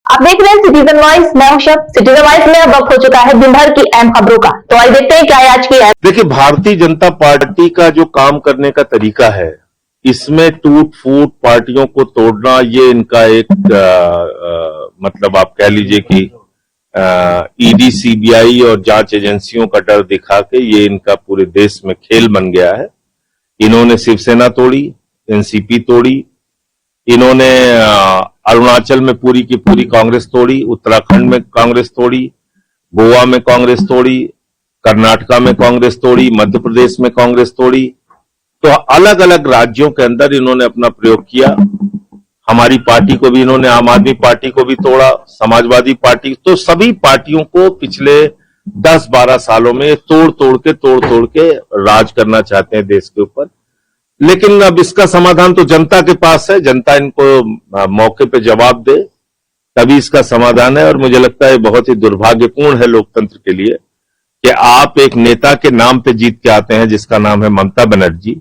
आप देख रहे हैं सिटीजन वॉइस। मैं हूं शब। सिटीजन वॉइस में अब वक्त हो चुका है दिन भर की अहम खबरों का। तो आइए देखते हैं क्या है आज की अहम। देखिए, भारतीय जनता पार्टी का जो काम करने का तरीका है, इसमें टूट फूट पार्टियों को तोड़ना, ये इनका एक मतलब आप कह लीजिए कि ईडी सीबीआई और जांच एजेंसियों का डर दिखा के ये इनका पूरे देश में खेल बन गया है। इन्होंने शिवसेना तोड़ी, एनसीपी तोड़ी, इन्होंने अरुणाचल में पूरी की पूरी कांग्रेस तोड़ी, उत्तराखंड में कांग्रेस तोड़ी, गोवा में कांग्रेस तोड़ी, कर्नाटका में कांग्रेस तोड़ी, मध्य प्रदेश में कांग्रेस तोड़ी। तो अलग अलग राज्यों के अंदर इन्होंने अपना प्रयोग किया। हमारी पार्टी को भी इन्होंने, आम आदमी पार्टी को भी तोड़ा, समाजवादी पार्टी, तो सभी पार्टियों को पिछले 10-12 सालों में तोड़ तोड़ के राज करना चाहते हैं देश के ऊपर। लेकिन अब इसका समाधान तो जनता के पास है, जनता इनको मौके पे जवाब दे तभी इसका समाधान है। और मुझे लगता है बहुत ही दुर्भाग्यपूर्ण है लोकतंत्र के लिए कि आप एक नेता के नाम पे जीत के आते हैं जिसका नाम है ममता बनर्जी,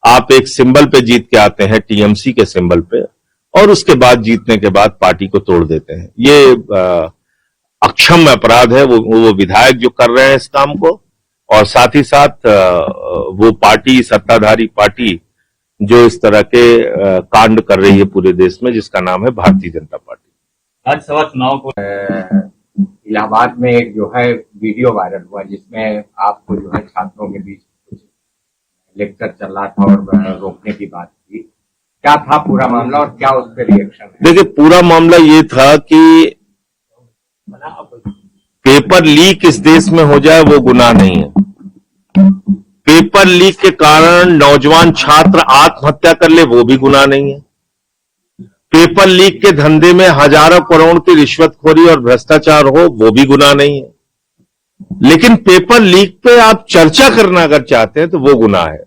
आप एक सिंबल पे जीत के आते हैं, टीएमसी के सिंबल पे, और उसके बाद जीतने के बाद पार्टी को तोड़ देते हैं। ये अक्षम्य अपराध है वो विधायक जो कर रहे हैं इस काम को, और साथ ही साथ वो पार्टी, सत्ताधारी पार्टी जो इस तरह के कांड कर रही है पूरे देश में, जिसका नाम है भारतीय जनता पार्टी। राज्यसभा चुनाव को इलाहाबाद में एक जो है वीडियो वायरल हुआ जिसमें आपको जो है छात्रों के बीच कुछ लेक्चर चल रहा था और रोकने की बात थी। क्या था पूरा मामला और क्या उस पर रिएक्शन है? देखिए, पूरा मामला ये था कि पेपर लीक इस देश में हो जाए वो गुनाह नहीं है। पेपर लीक के कारण नौजवान छात्र आत्महत्या कर ले वो भी गुनाह नहीं है। पेपर लीक के धंधे में हजारों करोड़ की रिश्वतखोरी और भ्रष्टाचार हो वो भी गुनाह नहीं है। लेकिन पेपर लीक पे आप चर्चा करना अगर चाहते हैं तो वो गुनाह है।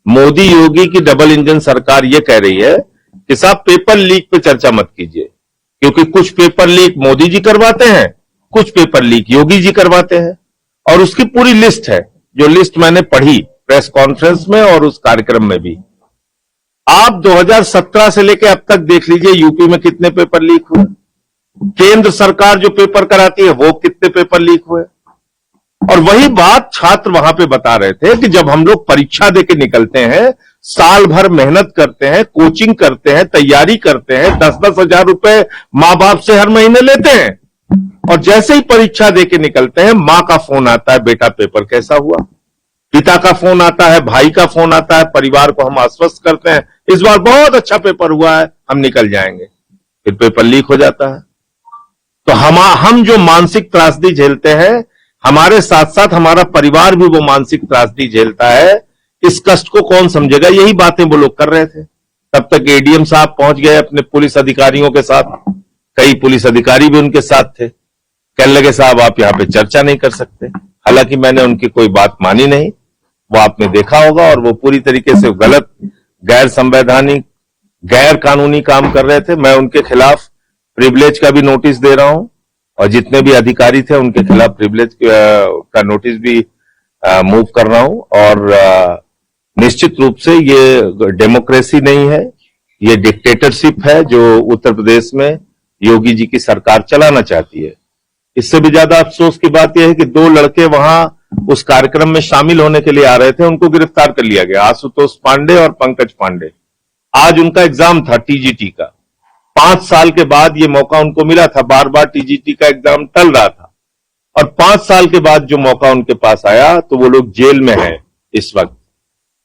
मोदी योगी की डबल इंजन सरकार ये कह रही है कि साहब पेपर लीक पे चर्चा मत कीजिए, क्योंकि कुछ पेपर लीक मोदी जी करवाते हैं, कुछ पेपर लीक योगी जी करवाते हैं। और उसकी पूरी लिस्ट है, जो लिस्ट मैंने पढ़ी प्रेस कॉन्फ्रेंस में और उस कार्यक्रम में भी। आप 2017 से लेकर अब तक देख लीजिए यूपी में कितने पेपर लीक हुए, केंद्र सरकार जो पेपर कराती है वो कितने पेपर लीक हुए। और वही बात छात्र वहां पे बता रहे थे कि जब हम लोग परीक्षा देके निकलते हैं, साल भर मेहनत करते हैं, कोचिंग करते हैं, तैयारी करते हैं, 10-10 हजार रुपए माँ बाप से हर महीने लेते हैं, और जैसे ही परीक्षा देके निकलते हैं माँ का फोन आता है, बेटा पेपर कैसा हुआ। पिता का फोन आता है, भाई का फोन आता है, परिवार को हम आश्वस्त करते हैं इस बार बहुत अच्छा पेपर हुआ है, हम निकल जाएंगे, फिर पेपर लीक हो जाता है। तो हम जो मानसिक त्रासदी झेलते हैं, हमारे साथ साथ हमारा परिवार भी वो मानसिक त्रासदी झेलता है। इस कष्ट को कौन समझेगा, यही बातें वो लोग कर रहे थे। तब तक एडीएम साहब पहुंच गए अपने पुलिस अधिकारियों के साथ, कई पुलिस अधिकारी भी उनके साथ थे। कहने लगे साहब आप यहां पे चर्चा नहीं कर सकते। हालांकि मैंने उनकी कोई बात मानी नहीं, वो आपने देखा होगा, और वो पूरी तरीके से गलत, गैर संवैधानिक, गैर कानूनी काम कर रहे थे। मैं उनके खिलाफ प्रिविलेज का भी नोटिस दे रहा हूं, और जितने भी अधिकारी थे उनके खिलाफ प्रिविलेज का नोटिस भी मूव कर रहा हूं। और निश्चित रूप से ये डेमोक्रेसी नहीं है, ये डिक्टेटरशिप है जो उत्तर प्रदेश में योगी जी की सरकार चलाना चाहती है। इससे भी ज्यादा अफसोस की बात यह है कि 2 लड़के वहां उस कार्यक्रम में शामिल होने के लिए आ रहे थे, उनको गिरफ्तार कर लिया गया, आशुतोष पांडे और पंकज पांडे। आज उनका एग्जाम था टीजीटी का, 5 साल के बाद ये मौका उनको मिला था, बार बार टीजीटी का एग्जाम टल रहा था, और 5 साल के बाद जो मौका उनके पास आया तो वो लोग जेल में हैं इस वक्त।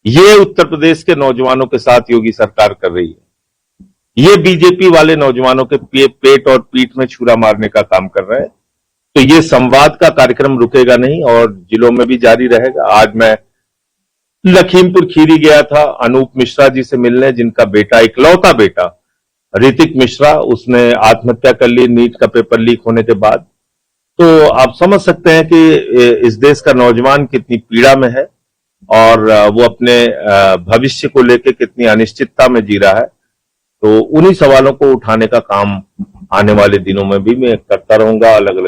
ये उत्तर प्रदेश के नौजवानों के साथ योगी सरकार कर रही है। ये बीजेपी वाले नौजवानों के पेट और पीठ में छुरा मारने का काम कर रहे हैं। तो ये संवाद का कार्यक्रम रुकेगा नहीं और जिलों में भी जारी रहेगा। आज मैं लखीमपुर खीरी गया था अनूप मिश्रा जी से मिलने, जिनका बेटा, इकलौता बेटा ऋतिक मिश्रा, उसने आत्महत्या कर ली नीट का पेपर लीक होने के बाद। तो आप समझ सकते हैं कि इस देश का नौजवान कितनी पीड़ा में है और वो अपने भविष्य को लेकर कितनी अनिश्चितता में जी रहा है। तो उन्हीं सवालों को उठाने का काम आने वाले दिनों में भी मैं करता रहूंगा। अलग अलग